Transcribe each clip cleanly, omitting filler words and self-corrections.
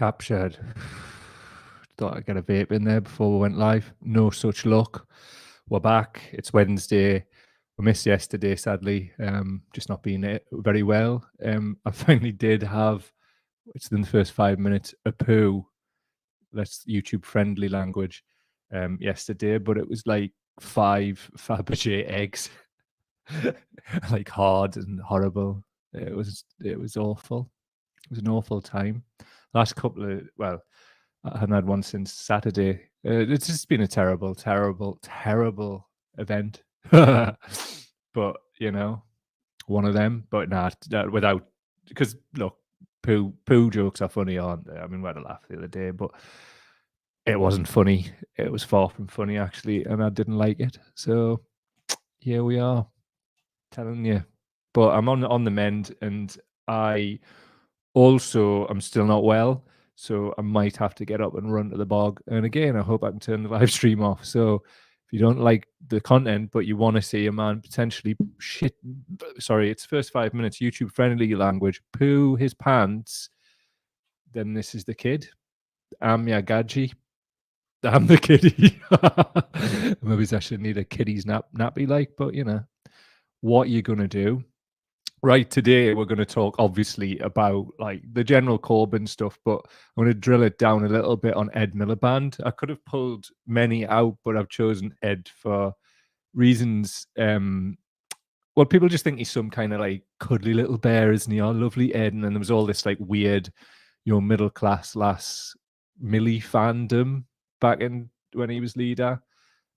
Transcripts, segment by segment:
Captured. Thought I'd get a vape in there before we went live. No such luck. We're back. It's Wednesday. We missed yesterday, sadly. Just not being very well. I finally did have, it's in the first 5 minutes, a poo. That's YouTube friendly language. Yesterday, but it was like 5 Fabergé eggs, like hard and horrible. It was awful. It was an awful time. Last couple of, well, I hadn't had one since Saturday. It's just been a terrible, terrible, terrible event. But, one of them. But without, because look, poo jokes are funny, aren't they? I mean, we had a laugh the other day, but it wasn't funny. It was far from funny, actually, and I didn't like it. So here we are, telling you. But I'm on the mend, and I'm still not well, so I might have to get up and run to the bog. And again, I hope I can turn the live stream off. So if you don't like the content, but you want to see a man potentially it's first 5 minutes, YouTube friendly language, poo his pants, then this is the kid. I'm Yagaji. I'm the kiddie. Maybe I should need a kiddie's nappy but what you're going to do. Right, today we're going to talk obviously about like the general Corbyn stuff, but I'm going to drill it down a little bit on Ed Miliband. I could have pulled many out, but I've chosen Ed for reasons. Well, people just think he's some kind of like cuddly little bear, isn't he? Oh, lovely Ed. And then there was all this like weird, middle class lass Millie fandom back in when he was leader.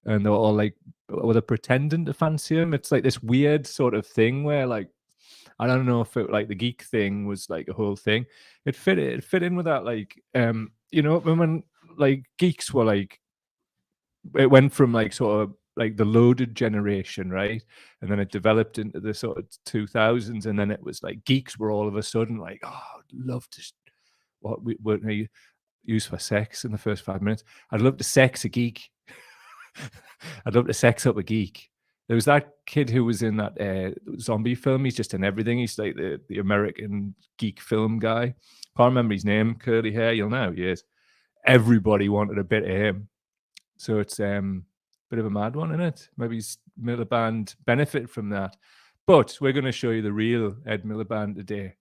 And they were all like, were they pretending to fancy him? It's like this weird sort of thing where like, I don't know if it like the geek thing was like a whole thing. It fit in with that, like when like geeks were like, it went from like sort of like the loaded generation, right? And then it developed into the sort of 2000s, and then it was like geeks were all of a sudden like, oh, I'd love to what we use for sex in the first 5 minutes. I'd love to sex a geek. I'd love to sex up a geek. There was that kid who was in that zombie film. He's just in everything. He's like the American geek film guy. Can't remember his name. Curly hair. You'll know. Yes. Everybody wanted a bit of him. So it's a bit of a mad one, isn't it? Maybe Miliband benefited from that. But we're going to show you the real Ed Miliband today.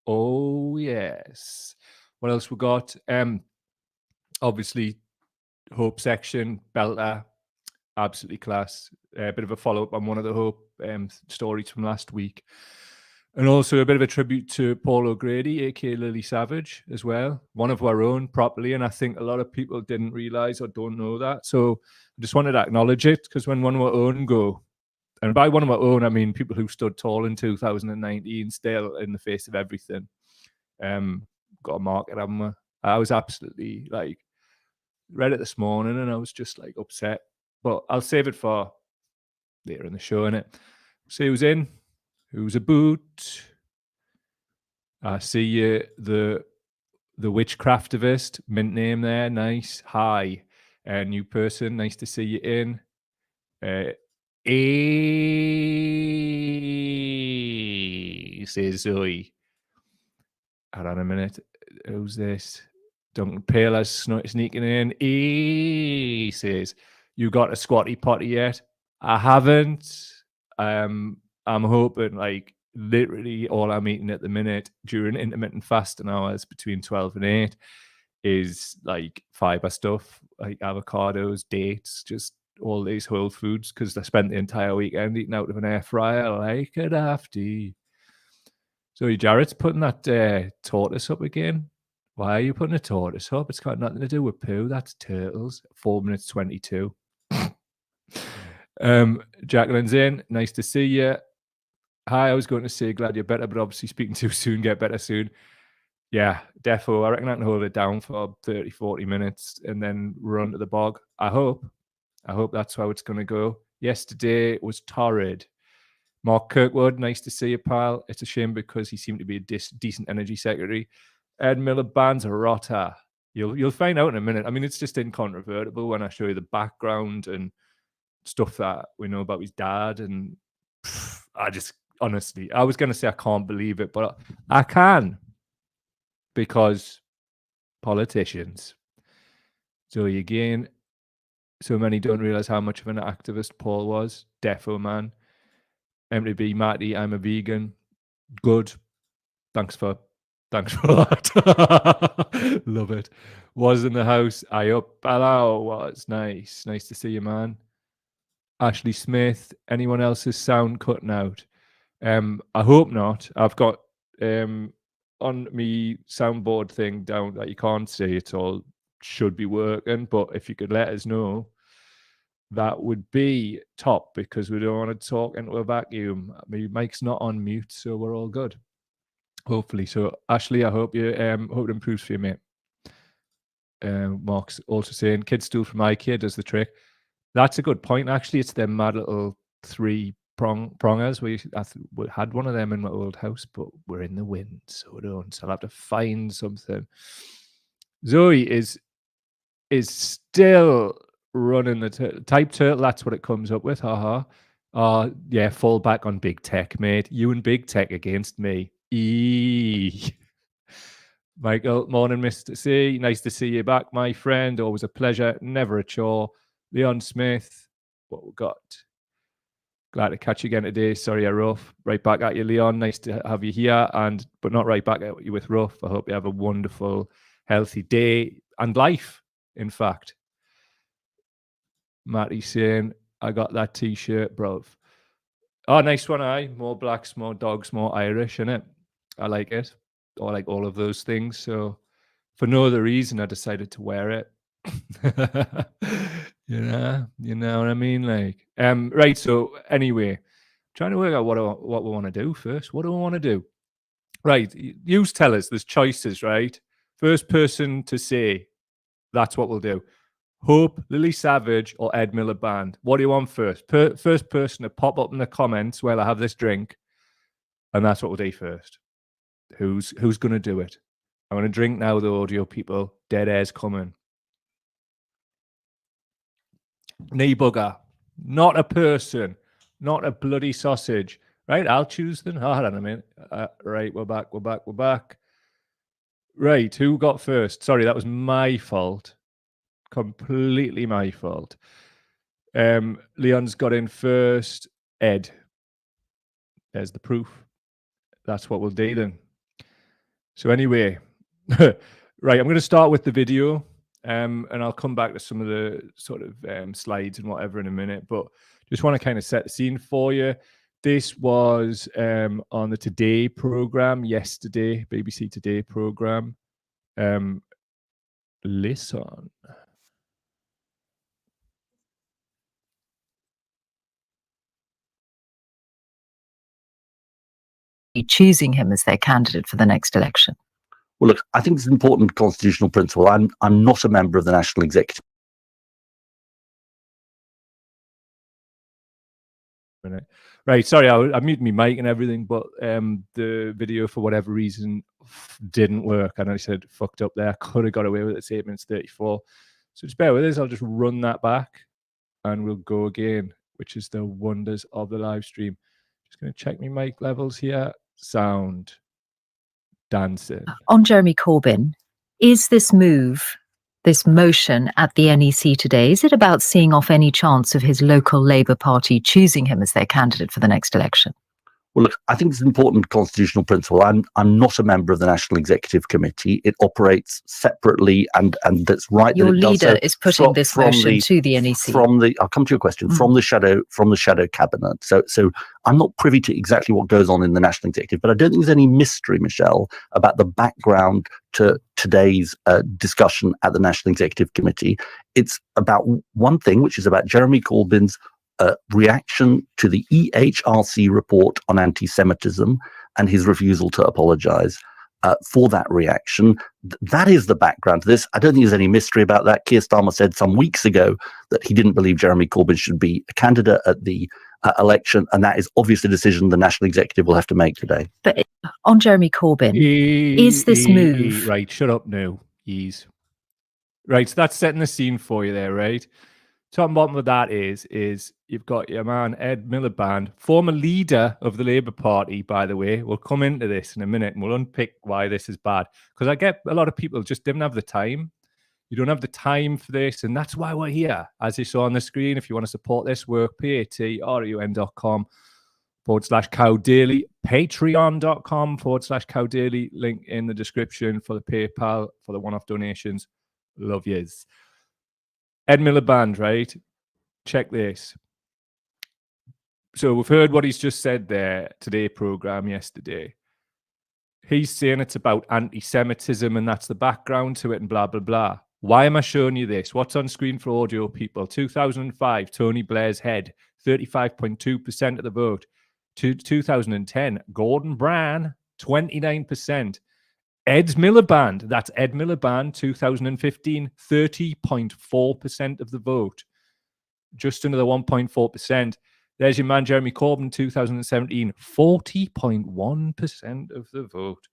Oh, yes. What else we got? Obviously, Hope section, belter. Absolutely class. A bit of a follow-up on one of the Hope stories from last week. And also a bit of a tribute to Paul O'Grady, aka Lily Savage, as well. One of our own properly. And I think a lot of people didn't realize or don't know that. So I just wanted to acknowledge it, because when one of our own go, and by one of our own, I mean people who stood tall in 2019, still in the face of everything. Got a market, haven't we? I was absolutely like, read it this morning and I was just like upset. But I'll save it for later in the show, innit? See who's in, who's a boot. I see you, the witchcraftivist, mint name there, nice. Hi, new person, nice to see you in. Says Zoe. Hold on a minute. Who's this? Duncan Paler's sneaking in. Says, you got a squatty potty yet? I haven't. I'm hoping like literally all I'm eating at the minute during intermittent fasting hours between 12 and 8 is like fiber stuff, like avocados, dates, just all these whole foods, because I spent the entire weekend eating out of an air fryer like a dafty. So Jarrett's putting that tortoise up again. Why are you putting a tortoise up? It's got nothing to do with poo. That's turtles. 4 minutes 22. Jacqueline's in. Nice to see you. Hi, I was going to say glad you're better, but obviously speaking too soon. Get better soon. Yeah, defo. I reckon I can hold it down for 30, 40 minutes and then run to the bog. I hope that's how it's going to go. Yesterday was torrid. Mark Kirkwood, nice to see you, pal. It's a shame because he seemed to be a decent energy secretary. Ed Miliband's a rotter. You'll find out in a minute. I mean, it's just incontrovertible when I show you the background and stuff that we know about his dad. And I just, honestly, I was going to say I can't believe it, but I can, because politicians. Zoe again. So many don't realise how much of an activist Paul was. Defo man. MTB Matty, I'm a vegan. Good. Thanks for that. Love it. Was in the house. I up. Hello. Was nice. Nice to see you, man. Ashley Smith. Anyone else's sound cutting out? I hope not. I've got on me soundboard thing down that you can't see. It's all should be working, but if you could let us know, that would be top, because we don't want to talk into a vacuum. My mic's not on mute, so we're all good. Hopefully. So Ashley, I hope you hope it improves for you, mate. Mark's also saying kid stool from IKEA does the trick. That's a good point. Actually, it's them mad little 3-prongers. We had one of them in my old house, but we're in the wind, so we don't. So I'll have to find something. Zoe is still running the type turtle. That's what it comes up with. Haha. Yeah, fall back on big tech, mate. You and big tech against me. Michael, morning, Mr. C. Nice to see you back, my friend. Always a pleasure. Never a chore. Leon Smith, what we got? Glad to catch you again today. Sorry, I rough. Right back at you, Leon. Nice to have you here, but not right back at you with rough. I hope you have a wonderful, healthy day and life, in fact. Matty saying, I got that t-shirt, bruv. Oh, nice one, aye. More blacks, more dogs, more Irish, innit? I like it. I like all of those things. So for no other reason, I decided to wear it. you know what I mean? Like, right. So anyway, trying to work out what we want to do first. What do we want to do? Right. You tell us. There's choices, right? First person to say, that's what we'll do. Hope, Lily Savage, or Ed Miliband. What do you want first? First person to pop up in the comments while I have this drink, and that's what we'll do first. Who's going to do it? I'm going to drink now, the audio people. Dead air's coming. Knee bugger. Not a person. Not a bloody sausage. Right, I'll choose them. Hold on a minute. Right, we're back. Right, who got first? Sorry, that was my fault. Completely my fault. Leon's got in first. Ed. There's the proof. That's what we'll do then. So anyway, right, I'm going to start with the video, and I'll come back to some of the sort of slides and whatever in a minute, but just want to kind of set the scene for you. This was on the Today program yesterday, BBC Today program. Listen. Choosing him as their candidate for the next election? Well, look, I think it's an important constitutional principle. I'm not a member of the National Executive. Right, sorry, I muted my mic and everything, but the video, for whatever reason, didn't work. I know I said fucked up there. I could have got away with it. It's 8 minutes 34. So just bear with us. I'll just run that back and we'll go again, which is the wonders of the live stream. Just going to check my mic levels here. Sound. Dancing. On Jeremy Corbyn, is this move, this motion at the NEC today, is it about seeing off any chance of his local Labour Party choosing him as their candidate for the next election? Well, look, I think it's an important constitutional principle. I'm not a member of the National Executive Committee. It operates separately, and that's right. Your that it leader does so is putting this motion to the NEC. I'll come to your question. From the shadow cabinet. So I'm not privy to exactly what goes on in the National Executive, but I don't think there's any mystery, Michelle, about the background to today's discussion at the National Executive Committee. It's about one thing, which is about Jeremy Corbyn's reaction to the EHRC report on anti-Semitism and his refusal to apologize for that reaction. That is the background to this. I don't think there's any mystery about that. Keir Starmer said some weeks ago that he didn't believe Jeremy Corbyn should be a candidate at the election, and that is obviously a decision the National Executive will have to make today. But on Jeremy Corbyn, is this move... Right, shut up now, ease. Right, so that's setting the scene for you there, right? top and bottom of that is you've got your man Ed Miliband, former leader of the Labour Party, by the way. We'll come into this in a minute and we'll unpick why this is bad. Because I get a lot of people just didn't have the time. You don't have the time for this, and that's why we're here. As you saw on the screen, if you want to support this work, patreon.com/Cow Daily, patreon.com/Cow Daily, link in the description for the PayPal, for the one-off donations. Love yous. Ed Miliband, right? Check this. So we've heard what he's just said there, Today programme yesterday. He's saying it's about anti-Semitism and that's the background to it and blah, blah, blah. Why am I showing you this? What's on screen for audio people? 2005, Tony Blair's head, 35.2% of the vote. 2010, Gordon Brown, 29%. Ed Miliband, that's Ed Miliband, 2015, 30.4% of the vote. Just under the 1.4%. There's your man, Jeremy Corbyn, 2017, 40.1% of the vote.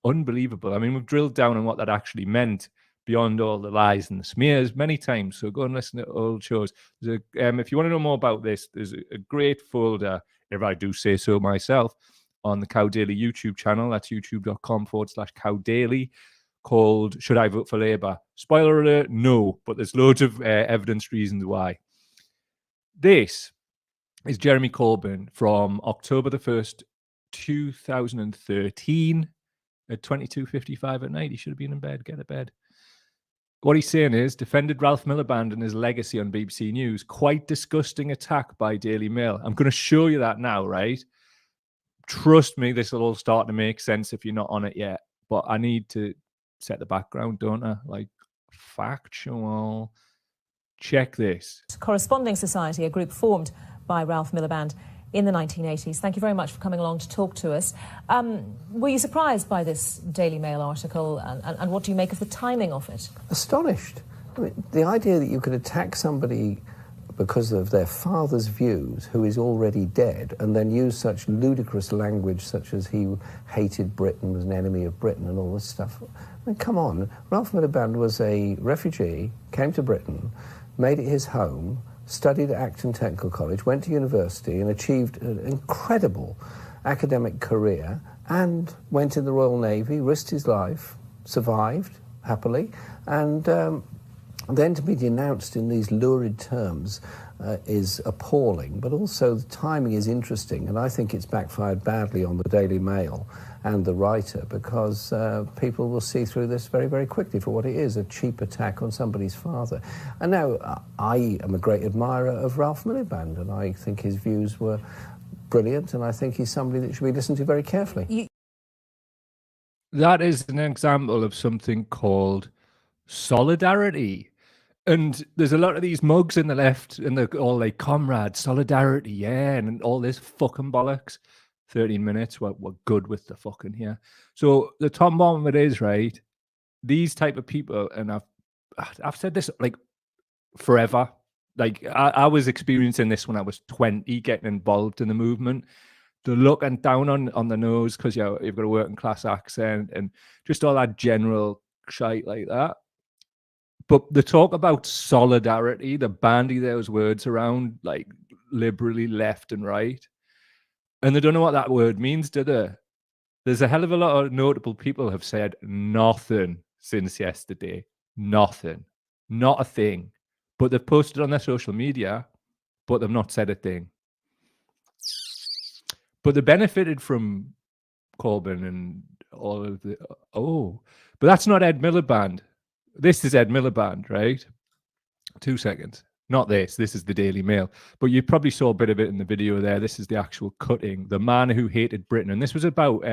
Unbelievable. I mean, we've drilled down on what that actually meant beyond all the lies and the smears many times. So go and listen to old shows. There's if you want to know more about this, there's a great folder, if I do say so myself, on the Cow Daily YouTube channel. That's youtube.com/Cow Daily, called Should I Vote for Labour? Spoiler alert, no, but there's loads of evidence reasons why. This is Jeremy Corbyn from October the 1st, 2013 at 22:55 at night. He should have been in bed. Get to bed. What he's saying is, defended Ralph Miliband and his legacy on BBC News. Quite disgusting attack by Daily Mail. I'm going to show you that now, right? Trust me, this will all start to make sense if you're not on it yet. But I need to set the background, don't I? Like, factual. Check this. Corresponding Society, a group formed by Ralph Miliband in the 1980s. Thank you very much for coming along to talk to us. Were you surprised by this Daily Mail article, and what do you make of the timing of it? Astonished. I mean, the idea that you could attack somebody because of their father's views, who is already dead, and then use such ludicrous language such as he hated Britain, was an enemy of Britain and all this stuff. I mean, come on. Ralph Miliband was a refugee, came to Britain, made it his home, studied at Acton Technical College, went to university and achieved an incredible academic career, and went in the Royal Navy, risked his life, survived happily, and then to be denounced in these lurid terms is appalling, but also the timing is interesting, and I think it's backfired badly on the Daily Mail and the writer, because people will see through this very, very quickly for what it is, a cheap attack on somebody's father. And now, I am a great admirer of Ralph Miliband, and I think his views were brilliant, and I think he's somebody that should be listened to very carefully. That is an example of something called solidarity. And there's a lot of these mugs in the left, and they're all like, comrade, solidarity, yeah, and all this fucking bollocks. 13 minutes, we're good with the fucking here. So the top and bottom of it is, right, these type of people, and I've said this like forever. Like I was experiencing this when I was 20, getting involved in the movement. The looking down on the nose because you've got a working class accent and just all that general shite like that. But the talk about solidarity, the bandy those words around like liberally left and right, and they don't know what that word means, do they? There's a hell of a lot of notable people have said nothing since yesterday. Nothing. Not a thing. But they've posted on their social media, but they've not said a thing. But they benefited from Corbyn and all of the... Oh, but that's not Ed Miliband. This is Ed Miliband, right? 2 seconds. Not this. This is the Daily Mail. But you probably saw a bit of it in the video there. This is the actual cutting. The man who hated Britain. And this was about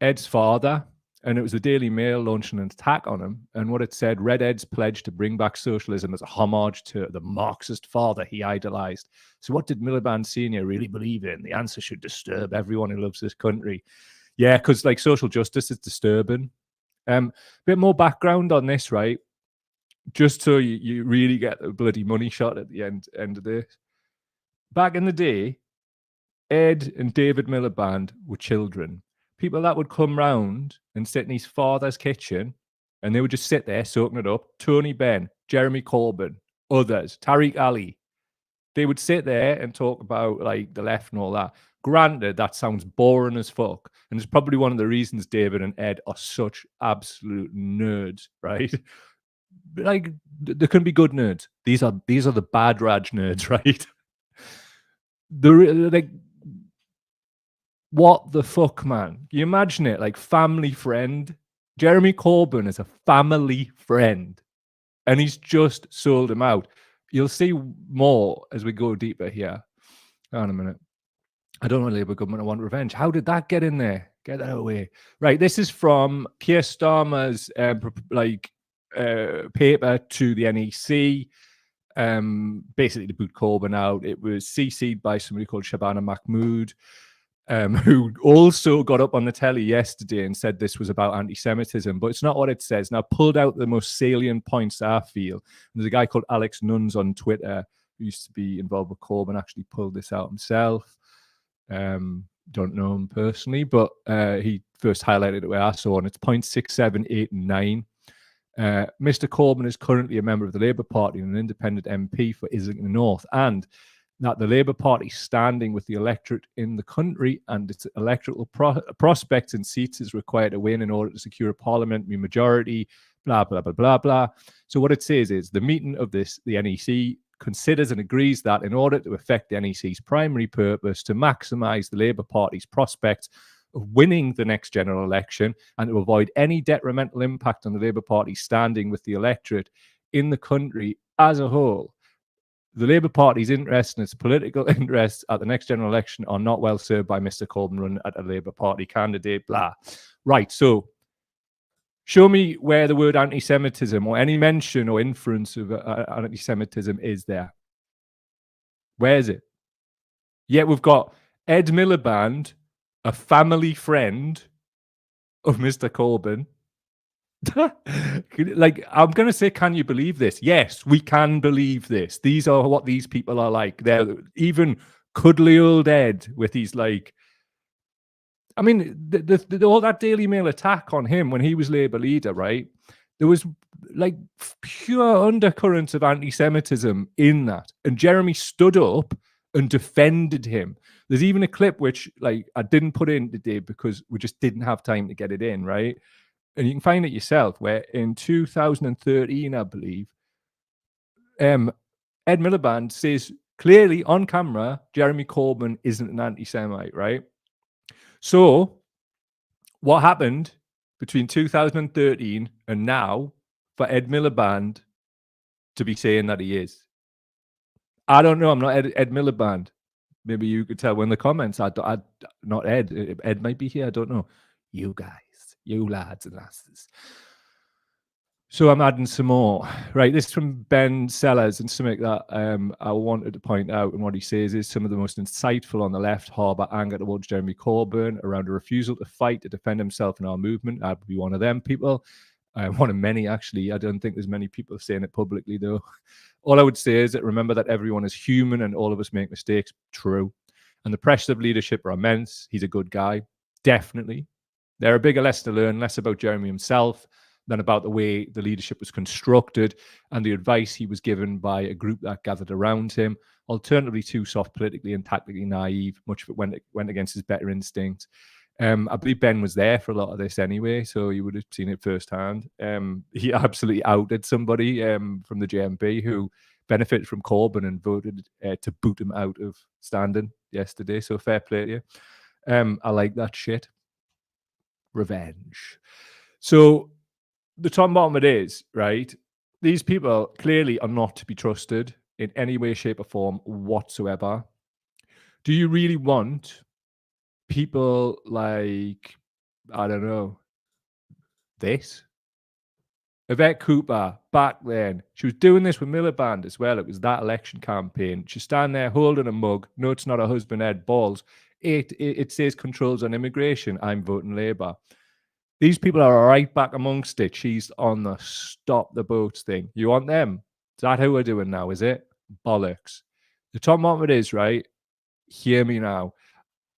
Ed's father. And it was the Daily Mail launching an attack on him. And what it said, read Ed's pledge to bring back socialism as a homage to the Marxist father he idolized. So what did Miliband Sr. really believe in? The answer should disturb everyone who loves this country. Yeah, because like social justice is disturbing. Bit more background on this, right? Just so you really get the bloody money shot at the end of this. Back in the day, Ed and David Miliband were children. People that would come round and sit in his father's kitchen, and they would just sit there soaking it up. Tony Benn, Jeremy Corbyn, others, Tariq Ali, they would sit there and talk about like the left and all that. Granted, that sounds boring as fuck. And it's probably one of the reasons David and Ed are such absolute nerds, right? Like, there can be good nerds. These are the bad Raj nerds, right? Like, what the fuck, man? Can you imagine it? Like, family friend. Jeremy Corbyn is a family friend, and he's just sold him out. You'll see more as we go deeper here. Hang on a minute. I don't want Labour government. I want revenge. How did that get in there? Get that away. Right. This is from Keir Starmer's paper to the NEC. Basically to boot Corbyn out. It was CC'd by somebody called Shabana Mahmood, who also got up on the telly yesterday and said this was about anti-Semitism, but it's not what it says. Now, pulled out the most salient points I feel. There's a guy called Alex Nuns on Twitter who used to be involved with Corbyn, actually pulled this out himself. Don't know him personally, but he first highlighted it where I saw, and it's points 6, 7, 8, and 9. Mr. Corbyn is currently a member of the Labour Party and an independent MP for Islington North, and that the Labour Party standing with the electorate in the country and its electoral prospects and seats is required to win in order to secure a parliamentary majority, blah, blah, blah, blah, blah. So what it says is the meeting of the NEC considers and agrees that in order to effect the NEC's primary purpose to maximise the Labour Party's prospects of winning the next general election and to avoid any detrimental impact on the Labour Party standing with the electorate in the country as a whole, the Labour Party's interest and its political interests at the next general election are not well served by Mr. Corbyn running at a Labour Party candidate, blah. Right, so show me where the word anti-Semitism or any mention or inference of anti-Semitism is there. Where is it? Yet we've got Ed Miliband, a family friend of Mr. Corbyn. Like, I'm going to say, can you believe this? Yes, we can believe this. These are what these people are like. They're even cuddly old Ed with his like, I mean, all that Daily Mail attack on him when he was Labour leader, right? There was like pure undercurrents of anti-Semitism in that. And Jeremy stood up and defended him. There's even a clip which like I didn't put in today because we just didn't have time to get it in, right? And you can find it yourself, where in 2013, I believe, Ed Miliband says clearly on camera, Jeremy Corbyn isn't an anti-Semite, right? So what happened between 2013 and now for Ed Miliband to be saying that he is? I don't know. I'm not Ed Miliband. Maybe you could tell in the comments. Not Ed. Ed might be here. I don't know. You guys, you lads and lasses. So I'm adding some more. Right, this is from Ben Sellers, and something that I wanted to point out, and what he says is some of the most insightful on the left harbour anger towards Jeremy Corbyn around a refusal to fight to defend himself in our movement. I'd be one of them people. One of many, actually. I don't think there's many people saying it publicly, though. All I would say is that remember that everyone is human and all of us make mistakes. True. And the pressures of leadership are immense. He's a good guy. Definitely. There are bigger lessons to learn, less about Jeremy himself than about the way the leadership was constructed and the advice he was given by a group that gathered around him. Alternatively, too soft, politically and tactically naive. Much of it went against his better instinct. I believe Ben was there for a lot of this anyway, so you would have seen it firsthand. He absolutely outed somebody from the JMB who benefited from Corbyn and voted to boot him out of standing yesterday. So fair play to you. I like that shit. Revenge. So the top and bottom of it is, right, these people clearly are not to be trusted in any way, shape or form whatsoever. Do you really want people like, I don't know, this? Yvette Cooper, back then, she was doing this with Miliband as well. It was that election campaign. She's standing there holding a mug. No, it's not her husband, Ed Balls. It says controls on immigration. I'm voting Labour. These people are right back amongst it. She's on the stop the boats thing. You want them? Is that who we're doing now, is it? Bollocks. The top of it is, right, hear me now.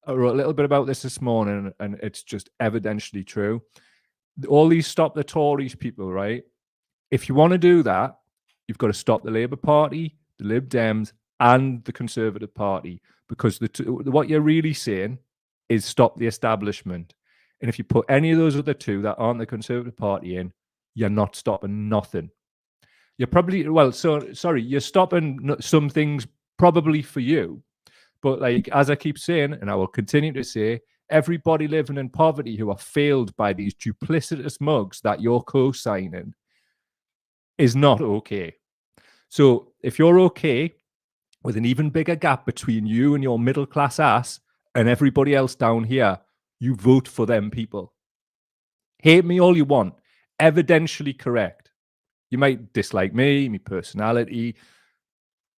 I wrote a little bit about this morning, and it's just evidentially true. All these stop the Tories people, right? If you want to do that, you've got to stop the Labour Party, the Lib Dems, and the Conservative Party, because what you're really saying is stop the establishment. And if you put any of those other two that aren't the Conservative Party in, you're not stopping nothing. You're probably, you're stopping some things probably for you. But like, as I keep saying, and I will continue to say, everybody living in poverty who are failed by these duplicitous mugs that you're co-signing is not okay. So if you're okay with an even bigger gap between you and your middle class ass and everybody else down here, you vote for them people. Hate me all you want. Evidentially correct. You might dislike me, my personality.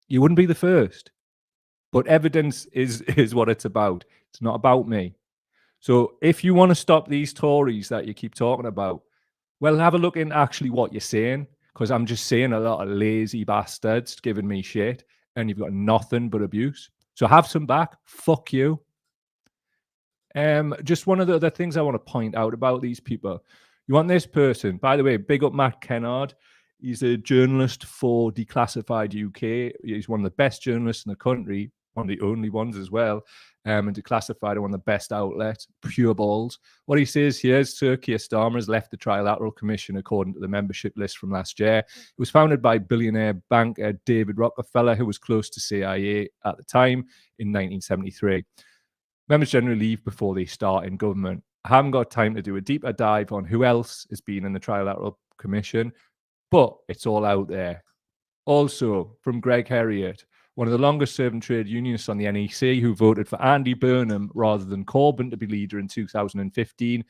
You wouldn't be the first. But evidence is what it's about. It's not about me. So if you want to stop these Tories that you keep talking about, well, have a look in actually what you're saying, because I'm just saying a lot of lazy bastards giving me shit, and you've got nothing but abuse. So have some back. Fuck you. Just one of the other things I want to point out about these people. You want this person, by the way, big up Matt Kennard. He's a journalist for Declassified UK. He's one of the best journalists in the country, one of the only ones as well. And Declassified are one of the best outlets, pure balls. What he says here is Sir Keir Starmer has left the Trilateral Commission according to the membership list from last year. It was founded by billionaire banker David Rockefeller, who was close to CIA at the time in 1973. Members generally leave before they start in government. I haven't got time to do a deeper dive on who else has been in the Trilateral Commission, but it's all out there. Also, from Greg Herriot, one of the longest-serving trade unionists on the NEC, who voted for Andy Burnham rather than Corbyn to be leader in 2015,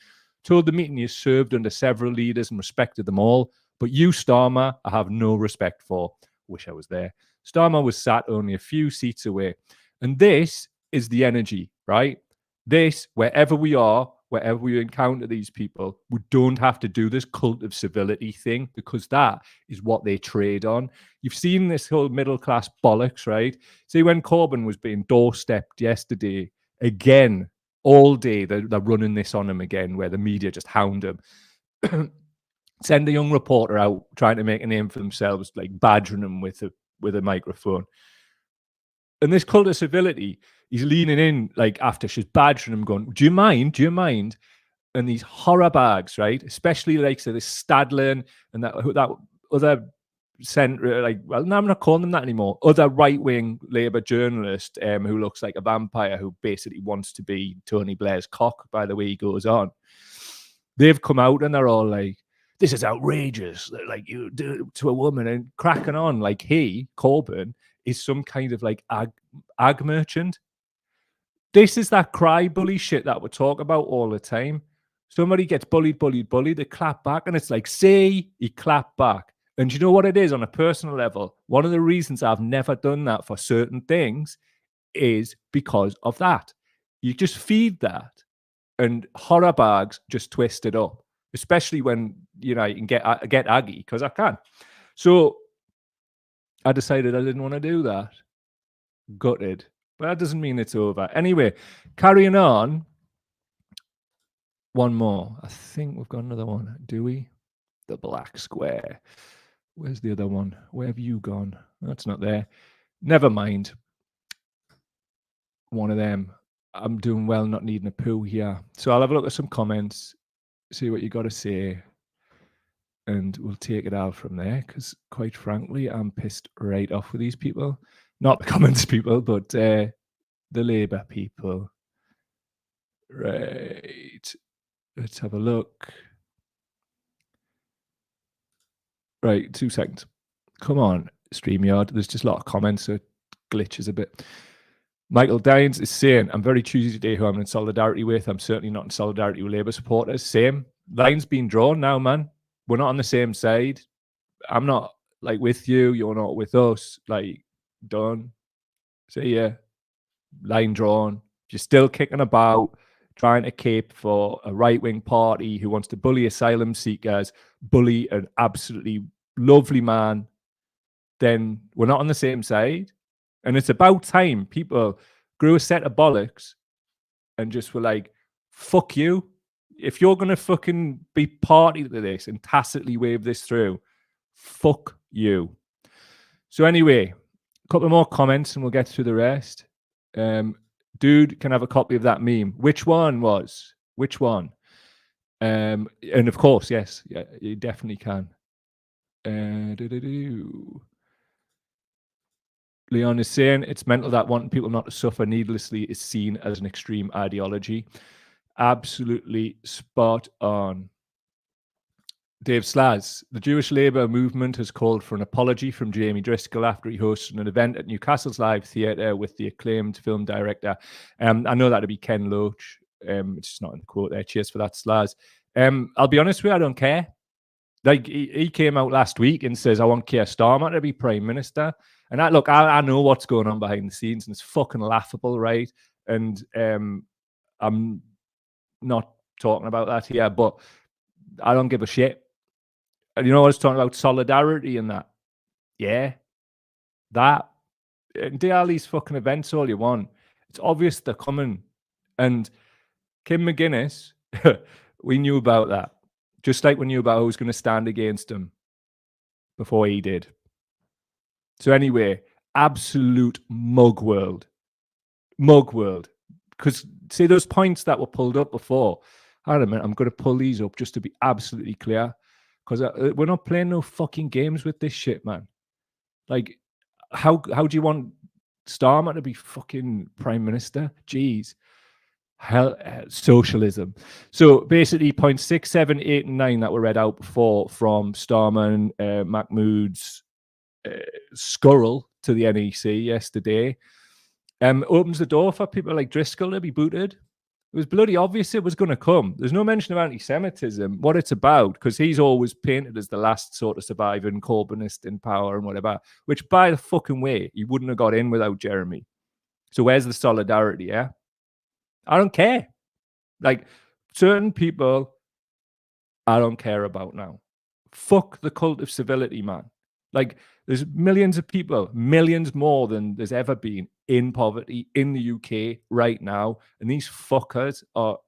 told the meeting he has served under several leaders and respected them all, but you, Starmer, I have no respect for. Wish I was there. Starmer was sat only a few seats away. And this is the energy, right? This, wherever we are, wherever we encounter these people, we don't have to do this cult of civility thing, because that is what they trade on. You've seen this whole middle class bollocks, right? See, when Corbyn was being doorstepped yesterday, again, all day, they're running this on him again, where the media just hound him. Send a young reporter out trying to make a name for themselves, like badgering him with a microphone. And this cult of civility, he's leaning in, like, after she's badgering him, going, do you mind? Do you mind? And these horror bags, right? Especially like, so this Stadlin and that other centre, like, well, no, I'm not calling them that anymore. Other right-wing Labour journalist who looks like a vampire, who basically wants to be Tony Blair's cock by the way he goes on. They've come out and they're all like, this is outrageous, like you do it to a woman, and cracking on like he, Corbyn, is some kind of like ag merchant. This is that cry bully shit that we talk about all the time. Somebody gets bullied, they clap back, and it's like, see, he clapped back. And you know what it is on a personal level? One of the reasons I've never done that for certain things is because of that. You just feed that, and horror bags just twist it up, especially when, you know, you can get aggy, because I can. So I decided I didn't want to do that. Gutted. But that doesn't mean it's over. Anyway, carrying on. One more. I think we've got another one. Do we? The black square. Where's the other one? Where have you gone? That's not there. Never mind. One of them. I'm doing well not needing a poo here. So I'll have a look at some comments, see what you got to say, and we'll take it out from there, because quite frankly, I'm pissed right off with these people. Not the Commons people, but the Labour people. Right. Let's have a look. Right, 2 seconds. Come on, StreamYard. There's just a lot of comments, so it glitches a bit. Michael Dines is saying, I'm very choosy today who I'm in solidarity with. I'm certainly not in solidarity with Labour supporters. Same. Line's been drawn now, man. We're not on the same side. I'm not, like, with you. You're not with us. Like, done. See ya. Line drawn. If you're still kicking about, trying to cape for a right-wing party who wants to bully asylum seekers, bully an absolutely lovely man, then we're not on the same side. And it's about time people grew a set of bollocks and just were like, fuck you. If you're going to fucking be party to this and tacitly wave this through, fuck you. So anyway, a couple more comments and we'll get through the rest. Dude can have a copy of that meme. Which one? And of course, yes, yeah, you definitely can. Leon is saying it's mental that wanting people not to suffer needlessly is seen as an extreme ideology. Absolutely spot on. Dave Slaz, the Jewish Labour movement has called for an apology from Jamie Driscoll after he hosted an event at Newcastle's Live Theatre with the acclaimed film director. I know that'd be Ken Loach. It's just not in the quote there. Cheers for that, Slaz. I'll be honest with you, I don't care. Like, he came out last week and says, I want Keir Starmer to be Prime Minister. And I know what's going on behind the scenes, and it's fucking laughable, right? And I'm not talking about that here, but I don't give a shit. And you know, I was talking about solidarity and that. Yeah. That. And do all these fucking events all you want. It's obvious they're coming. And Kim McGuinness, we knew about that. Just like we knew about who was going to stand against him before he did. So anyway, absolute mug world. Because see those points that were pulled up before? Hold on a minute, I'm going to pull these up just to be absolutely clear. Because we're not playing no fucking games with this shit, man. Like, how do you want Starmer to be fucking Prime Minister? Jeez. Hell, socialism. So basically, points 6, 7, 8, and 9 that were read out before from Starmer and Mahmoud's scurril to the NEC yesterday opens the door for people like Driscoll to be booted. It was bloody obvious it was going to come. There's no mention of anti-Semitism, what it's about, because he's always painted as the last sort of surviving Corbynist in power and whatever, which, by the fucking way, he wouldn't have got in without Jeremy. So where's the solidarity, yeah? I don't care. Like, certain people, I don't care about now. Fuck the cult of civility, man. Like, there's millions of people, millions more than there's ever been in poverty in the UK right now. And these fuckers are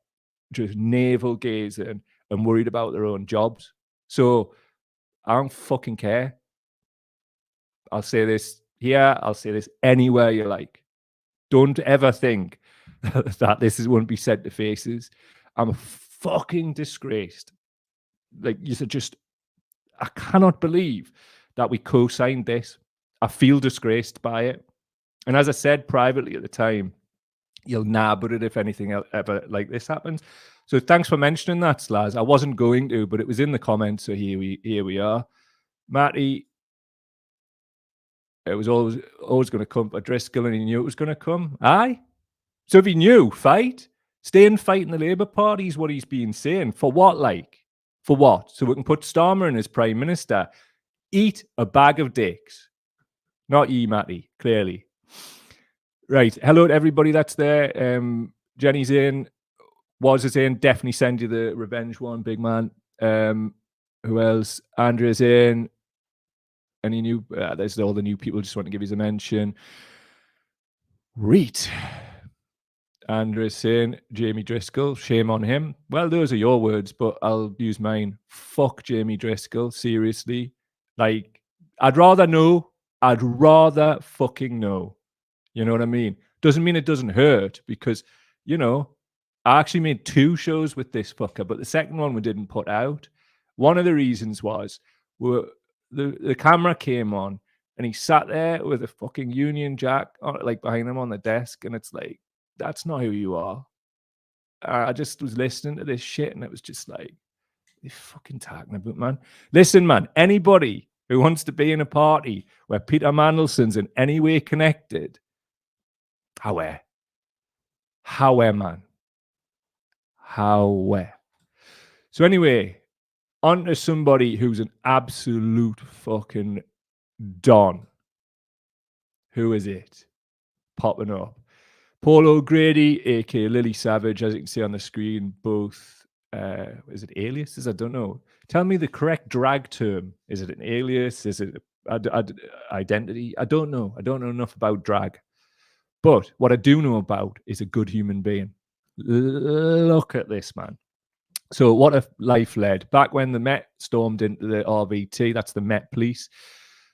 just navel gazing and worried about their own jobs. So I don't fucking care. I'll say this here. I'll say this anywhere you like. Don't ever think that this won't be said to faces. I'm fucking disgraced. Like, you said, just, I cannot believe that we co-signed this. I feel disgraced by it. And as I said privately at the time, you'll nab at it if anything ever like this happens. So thanks for mentioning that, Slaz. I wasn't going to, but it was in the comments, so here we are. Matty, it was always going to come for Driscoll, and he knew it was going to come. Aye? So if he knew, fight? Stay and fight in the Labour Party is what he's been saying. For what, like? For what? So we can put Starmer in as Prime Minister. Eat a bag of dicks. Not ye, Matty, clearly. Right. Hello to everybody that's there. Jenny's in. Was in. Definitely send you the revenge one, big man. Who else? Andrea's in. Any new? There's all the new people. Just want to give you a mention. Reet. Andrea's saying Jamie Driscoll. Shame on him. Well, those are your words, but I'll use mine. Fuck Jamie Driscoll. Seriously. Like, I'd rather fucking know. You know what I mean? Doesn't mean it doesn't hurt, because, you know, I actually made 2 shows with this fucker, but the second one we didn't put out. One of the reasons was the camera came on and he sat there with a fucking Union Jack like behind him on the desk, and it's like, that's not who you are. I just was listening to this shit and it was just like, you fucking talking about, man. Listen, man, anybody who wants to be in a party where Peter Mandelson's in any way connected, how, man. How? So anyway, on to somebody who's an absolute fucking don. Who is it? Popping up. Paul O'Grady, aka Lily Savage, as you can see on the screen, both, is it aliases? I don't know. Tell me the correct drag term. Is it an alias? Is it identity? I don't know. I don't know enough about drag. But what I do know about is a good human being. Look at this, man. So what a life led. Back when the Met stormed into the RVT, that's the Met Police,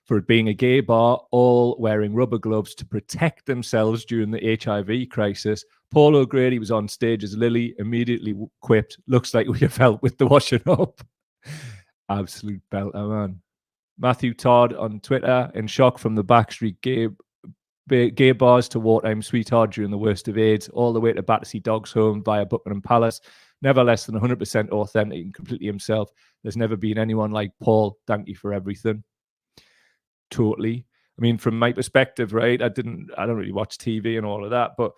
for it being a gay bar, all wearing rubber gloves to protect themselves during the HIV crisis. Paul O'Grady was on stage as Lily, immediately quipped, "Looks like we have help with the washing up." Absolute belter, man. Matthew Todd on Twitter, in shock from the backstreet gay bars to wartime sweetheart during the worst of AIDS, all the way to Battersea Dogs Home via Buckingham Palace. Never less than 100% authentic and completely himself. There's never been anyone like Paul. Thank you for everything. Totally. I mean, from my perspective, right, I don't really watch TV and all of that, but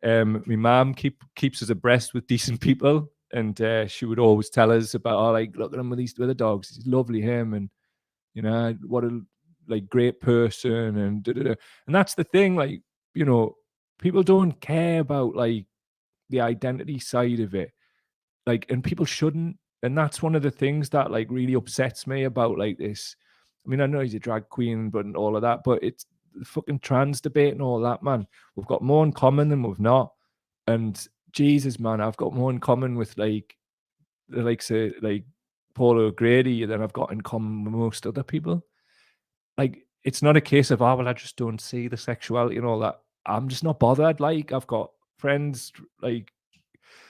my mum keeps us abreast with decent people, and she would always tell us about, oh, like, look at him with the dogs. He's lovely, him, and you know, what a like great person, and da-da-da. And that's the thing, like, you know, people don't care about like the identity side of it, like, and people shouldn't. And that's one of the things that like really upsets me about like this. I mean, I know he's a drag queen, but and all of that, but it's the fucking trans debate and all that, man. We've got more in common than we've not. And Jesus, man, I've got more in common with like the likes of like Paul O'Grady than I've got in common with most other people. Like, it's not a case of, oh, well, I just don't see the sexuality and all that. I'm just not bothered. Like, I've got friends, like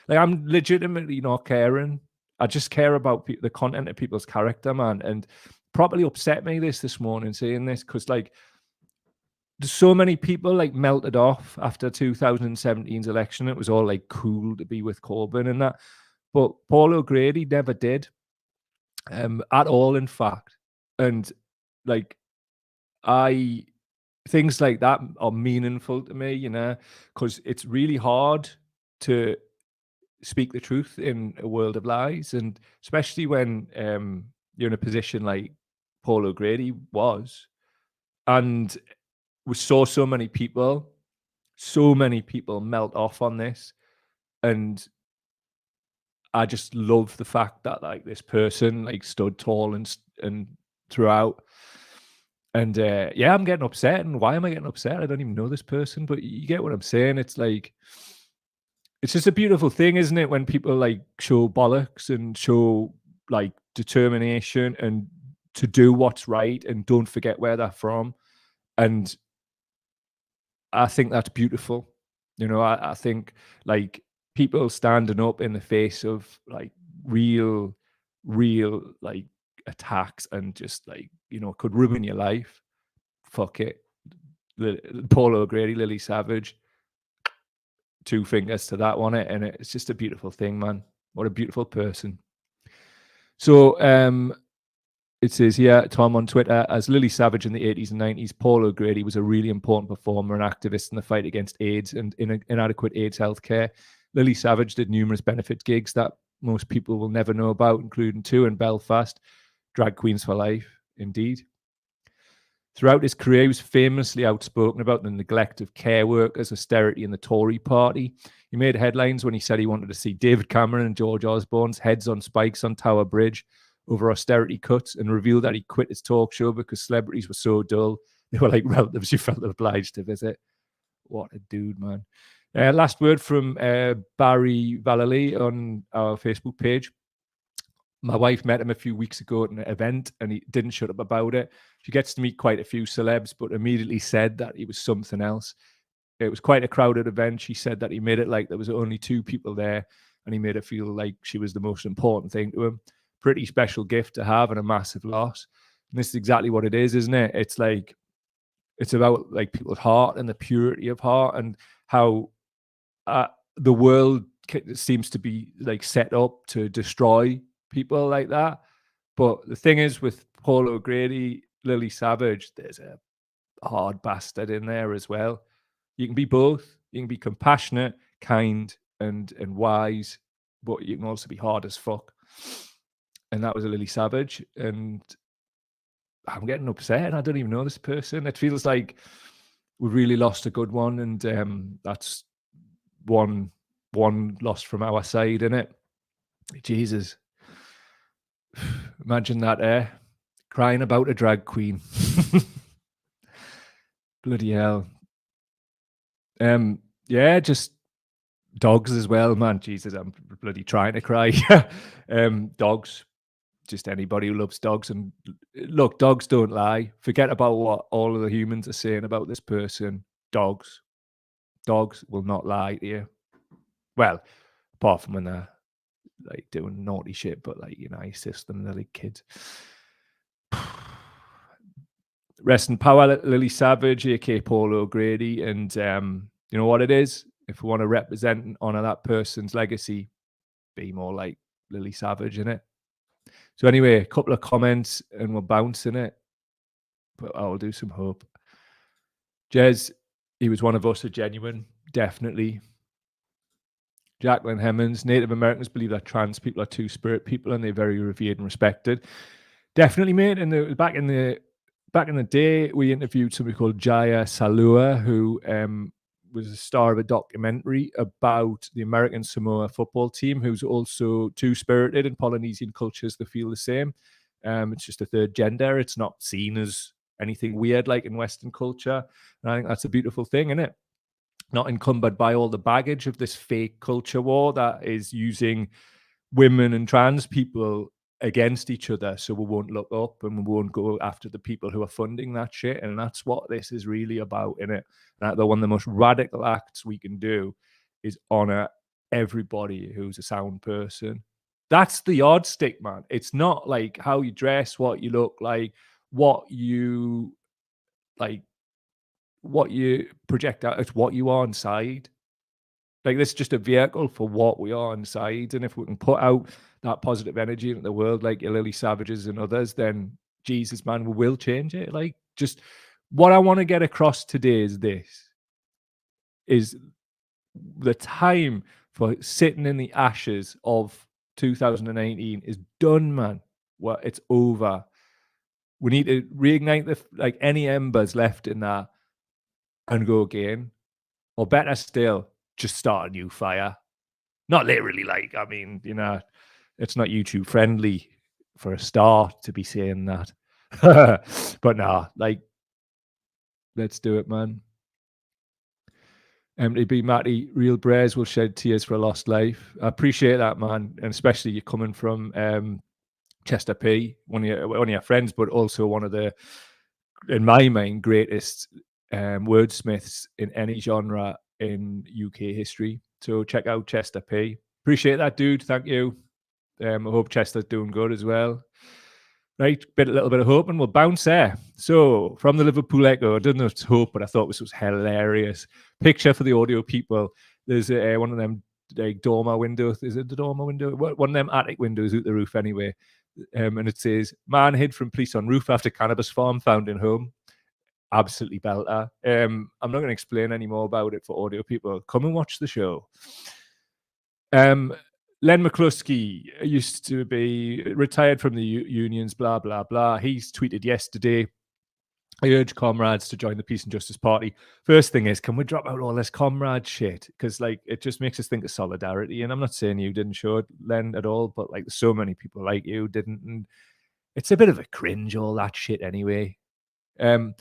I'm legitimately not caring. I just care about the content of people's character, man. And properly upset me this morning saying this, because like there's so many people like melted off after 2017's election. It was all like cool to be with Corbyn and that. But Paul O'Grady never did at all, in fact. And like, things like that are meaningful to me, you know, because it's really hard to speak the truth in a world of lies, and especially when you're in a position like Paul O'Grady was, and we saw so many people melt off on this. And I just love the fact that like this person like stood tall and throughout. And yeah, I'm getting upset. And why am I getting upset? I don't even know this person, but you get what I'm saying. It's like, it's just a beautiful thing, isn't it? When people like show bollocks and show like determination and to do what's right and don't forget where they're from. And I think that's beautiful. You know, I think like people standing up in the face of like real like attacks and just like, you know, could ruin your life. Fuck it. Paul O'Grady, Lily Savage, 2 fingers to that one, and it's just a beautiful thing, man. What a beautiful person. So it says here, Tom on Twitter, as Lily Savage in the 80s and 90s, Paul O'Grady was a really important performer and activist in the fight against AIDS and inadequate AIDS healthcare. Lily Savage did numerous benefit gigs that most people will never know about, including 2 in Belfast, Drag Queens for Life, indeed. Throughout his career, he was famously outspoken about the neglect of care workers, austerity, and the Tory party. He made headlines when he said he wanted to see David Cameron and George Osborne's heads on spikes on Tower Bridge over austerity cuts, and revealed that he quit his talk show because celebrities were so dull. They were like relatives you felt obliged to visit. What a dude, man. Last word from Barry Vallely on our Facebook page. My wife met him a few weeks ago at an event and he didn't shut up about it. She gets to meet quite a few celebs, but immediately said that he was something else. It was quite a crowded event. She said that he made it like there was only 2 people there, and he made her feel like she was the most important thing to him. Pretty special gift to have and a massive loss. And this is exactly what it is, isn't it? It's like, it's about like people's heart and the purity of heart, and how the world seems to be like set up to destroy people like that. But the thing is, with Paul O'Grady, Lily Savage, there's a hard bastard in there as well. You can be both. You can be compassionate, kind, and wise, but you can also be hard as fuck. And that was a Lily Savage. And I'm getting upset, and I don't even know this person. It feels like we really lost a good one, and that's one lost from our side, innit? Jesus. Imagine that, crying about a drag queen. Bloody hell. Yeah, just dogs as well, man. Jesus, I'm bloody trying to cry. Dogs. just anybody who loves dogs. And look, dogs don't lie. Forget about what all of the humans are saying about this person. Dogs will not lie to you. Well, apart from when they're like doing naughty shit, but like, you know, I assist them, they're like kids. Rest in power, Lily Savage, aka Paul O'Grady. And you know what it is? If we want to represent and honor that person's legacy, be more like Lily Savage, innit? So anyway, a couple of comments and we're bouncing it. But I'll do some hope. Jez, he was one of us, a genuine, definitely. Jacqueline Hemmons, Native Americans believe that trans people are two-spirit people and they're very revered and respected. Definitely, mate. And back in the day, we interviewed somebody called Jaya Salua, who was a star of a documentary about the American Samoa football team, who's also two-spirited in Polynesian cultures. They feel the same. It's just a third gender. It's not seen as anything weird like in Western culture. And I think that's a beautiful thing, isn't it? Not encumbered by all the baggage of this fake culture war that is using women and trans people against each other, so we won't look up and we won't go after the people who are funding that shit. And that's what this is really about, innit? And one of the most radical acts we can do is honor everybody who's a sound person. That's the yardstick, man. It's not like how you dress, what you look like, what you project out. It's what you are inside. Like, this is just a vehicle for what we are inside. And if we can put out that positive energy into the world, like your Lily Savages and others, then Jesus, man, we will change it. Like, just what I want to get across today is this: is the time for sitting in the ashes of 2019 is done, man. Well, it's over. We need to reignite any embers left in that and go again. Or better still, just start a new fire. Not literally, I mean, you know, it's not YouTube friendly for a start to be saying that. But nah, let's do it, man. MTB Matty, real Brares will shed tears for a lost life. I appreciate that, man. And especially you coming from Chester P, one of your friends, but also one of the, in my mind, greatest wordsmiths in any genre in UK history. So check out Chester P. Appreciate that, dude. Thank you. I hope Chester's doing good as well. Right, a little bit of hope and we'll bounce there. So from the Liverpool Echo, I didn't know it's hope, but I thought this was hilarious. Picture for the audio people. There's one of them dormer windows. Is it the dormer window? One of them attic windows out the roof anyway. And it says, man hid from police on roof after cannabis farm found in home. Absolutely belter. I'm not going to explain any more about it for audio people. Come and watch the show. Len McCluskey used to be retired from the unions, blah, blah, blah. He's tweeted yesterday, I urge comrades to join the Peace and Justice Party. First thing is, can we drop out all this comrade shit? Because it just makes us think of solidarity. And I'm not saying you didn't show it, Len, at all, but so many people like you didn't. And it's a bit of a cringe, all that shit anyway. So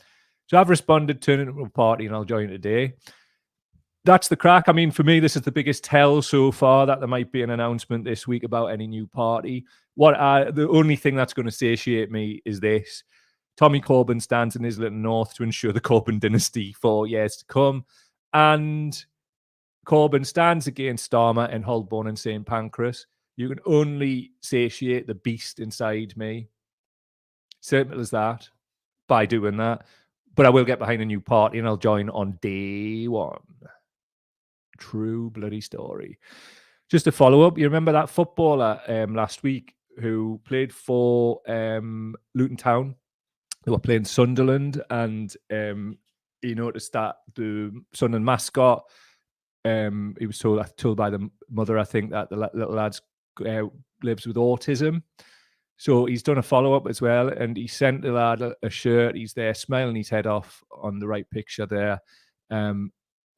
I've responded, turn it into a party and I'll join today. That's the crack. I mean, for me, this is the biggest tell so far that there might be an announcement this week about any new party. The only thing that's going to satiate me is this. Tommy Corbyn stands in Islington North to ensure the Corbyn dynasty for years to come. And Corbyn stands against Starmer in Holborn and St. Pancras. You can only satiate the beast inside me. Simple as that. By doing that. But I will get behind a new party and I'll join on day one. True bloody story. Just to follow up, you remember that footballer last week who played for Luton Town? They were playing Sunderland, and he noticed that the Sunderland mascot, he was told by the mother, I think, that the little lad lives with autism. So he's done a follow-up as well, and he sent the lad a shirt. He's there smiling his head off on the right picture there.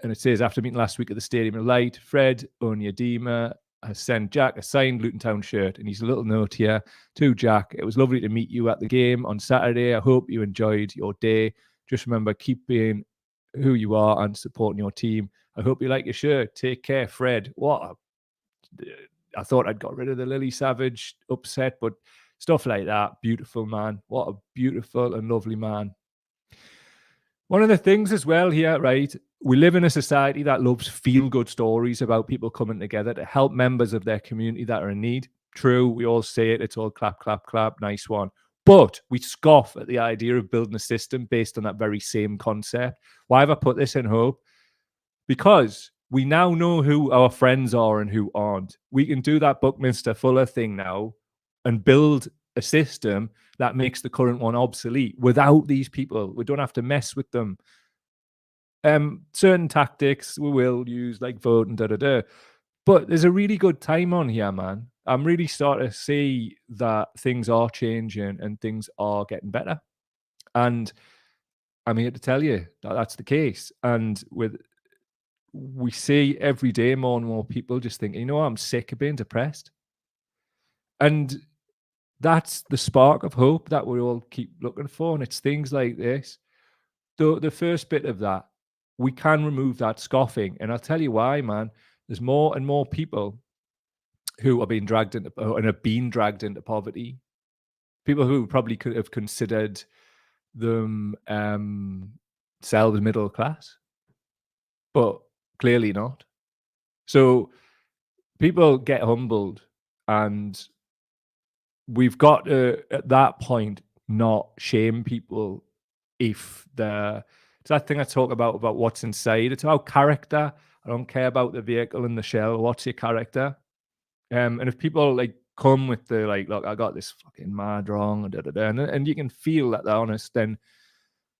And it says, after meeting last week at the Stadium of Light, Fred Onyedima has sent Jack a signed Luton Town shirt. And he's a little note here to Jack. It was lovely to meet you at the game on Saturday. I hope you enjoyed your day. Just remember, keep being who you are and supporting your team. I hope you like your shirt. Take care, Fred. I thought I'd got rid of the Lily Savage upset, but stuff like that. Beautiful man. What a beautiful and lovely man. One of the things as well here, right? We live in a society that loves feel-good stories about people coming together to help members of their community that are in need. True, we all say it. It's all clap, clap, clap. Nice one. But we scoff at the idea of building a system based on that very same concept. Why have I put this in Hope? Because we now know who our friends are and who aren't. We can do that Buckminster Fuller thing now and build a system that makes the current one obsolete without these people. We don't have to mess with them. Certain tactics we will use, like voting, but there's a really good time on here, man. I'm really starting to see that things are changing and things are getting better. And I'm here to tell you that that's the case. And we see every day more and more people just thinking, you know what, I'm sick of being depressed. And that's the spark of hope that we all keep looking for. And it's things like this. The first bit of that, we can remove that scoffing. And I'll tell you why, man. There's more and more people who are being dragged into and have been dragged into poverty. People who probably could have considered themselves middle class, but clearly not. So people get humbled, and we've got to, at that point, not shame people if it's that thing I talk about what's inside. It's about character. I don't care about the vehicle and the shell. What's your character? And if people like come with the like, look, I got this fucking mad wrong, and you can feel that they're honest, then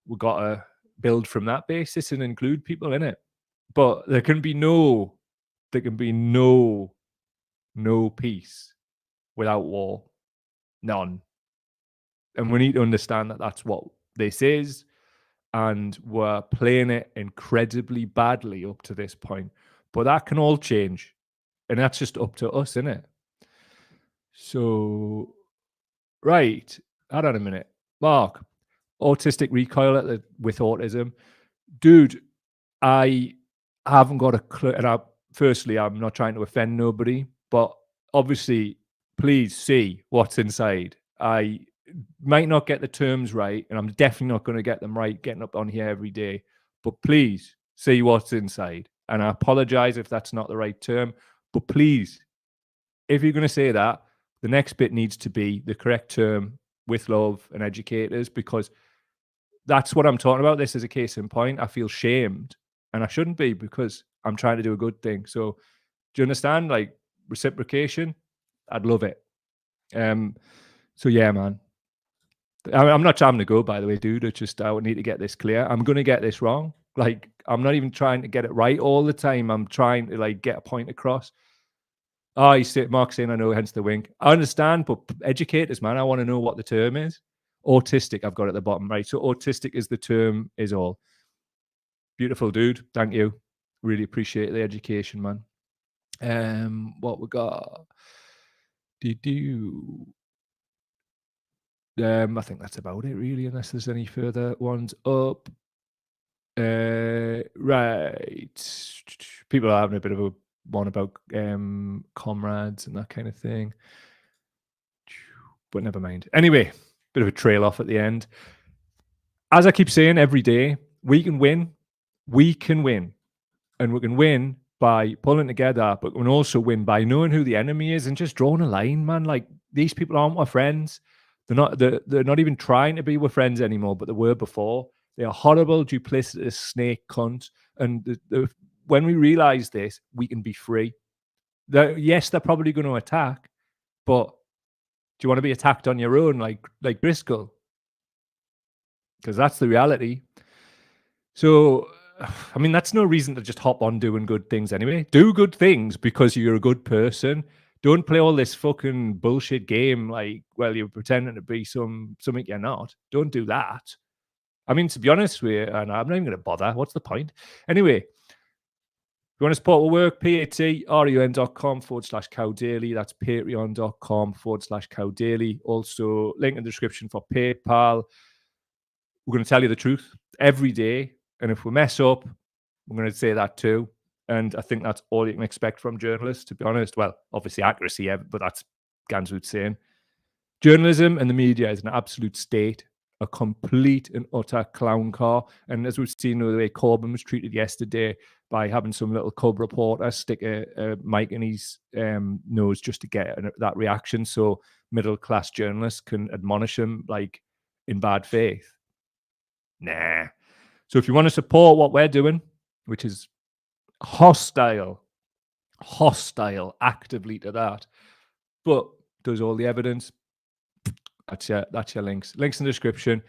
we've got to build from that basis and include people in it. But there can be no peace without war. None. And we need to understand that that's what this is. And we're playing it incredibly badly up to this point. But that can all change. And that's just up to us, isn't it? So, right. Hold on a minute. Mark, autistic recoil with autism. Dude, I haven't got a clue. And firstly, I'm not trying to offend nobody. But obviously, please see what's inside. I might not get the terms right, and I'm definitely not going to get them right getting up on here every day, but please see what's inside. And I apologize if that's not the right term, but please, if you're going to say that, the next bit needs to be the correct term with love and educators, because that's what I'm talking about. This is a case in point. I feel shamed, and I shouldn't be, because I'm trying to do a good thing. So do you understand? Like reciprocation, I'd love it. So yeah, man. I'm not trying to go, by the way, dude. It's just I would need to get this clear. I'm going to get this wrong. Like, I'm not even trying to get it right all the time. I'm trying to like get a point across. Oh, Mark's saying I know, hence the wink. I understand, but educators, man, I want to know what the term is. Autistic, I've got at the bottom, right? So autistic is the term, is all. Beautiful, dude. Thank you. Really appreciate the education, man. What we got? I think that's about it, really, unless there's any further ones up. Right. People are having a bit of a one about comrades and that kind of thing. But never mind. Anyway, bit of a trail off at the end. As I keep saying every day, we can win. We can win. And we can win by pulling together, but we can also win by knowing who the enemy is and just drawing a line, man. Like, these people aren't our friends. They're not even trying to be with friends anymore, but they were before. They are horrible, duplicitous snake cunts. And when we realize this, we can be free. Yes, they're probably going to attack, but do you want to be attacked on your own, like Driscoll? Because that's the reality. So, I mean, that's no reason to just hop on doing good things anyway. Do good things because you're a good person. Don't play all this fucking bullshit game like, well, you're pretending to be something you're not. Don't do that. I mean, to be honest with you, and I'm not even going to bother. What's the point? Anyway, if you want to support our work, patreon.com/cowdaily. That's patreon.com/cowdaily. Also, link in the description for PayPal. We're going to tell you the truth every day. And if we mess up, we're going to say that too. And I think that's all you can expect from journalists, to be honest. Well, obviously accuracy, but that's Ganzoot saying. Journalism and the media is an absolute state, a complete and utter clown car. And as we've seen the way Corbyn was treated yesterday by having some little cub reporter stick a mic in his nose just to get that reaction so middle-class journalists can admonish him like in bad faith. Nah. So if you want to support what we're doing, which is hostile actively to that, but does all the evidence, that's your links in the description.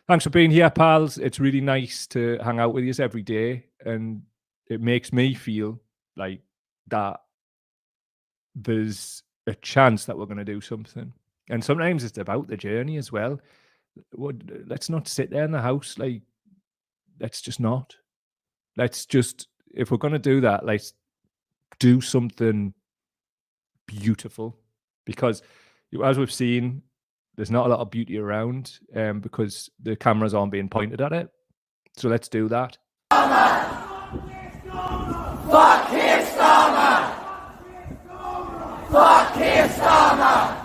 Thanks for being here, pals. It's really nice to hang out with you every day, and it makes me feel like that there's a chance that we're going to do something. And sometimes it's about the journey as well. Let's not sit there in the house. Like, let's just not. Let's just, if we're going to do that, let's do something beautiful. Because as we've seen, there's not a lot of beauty around because the cameras aren't being pointed at it. So let's do that. Fuck Keir Starmer! Fuck Keir Starmer!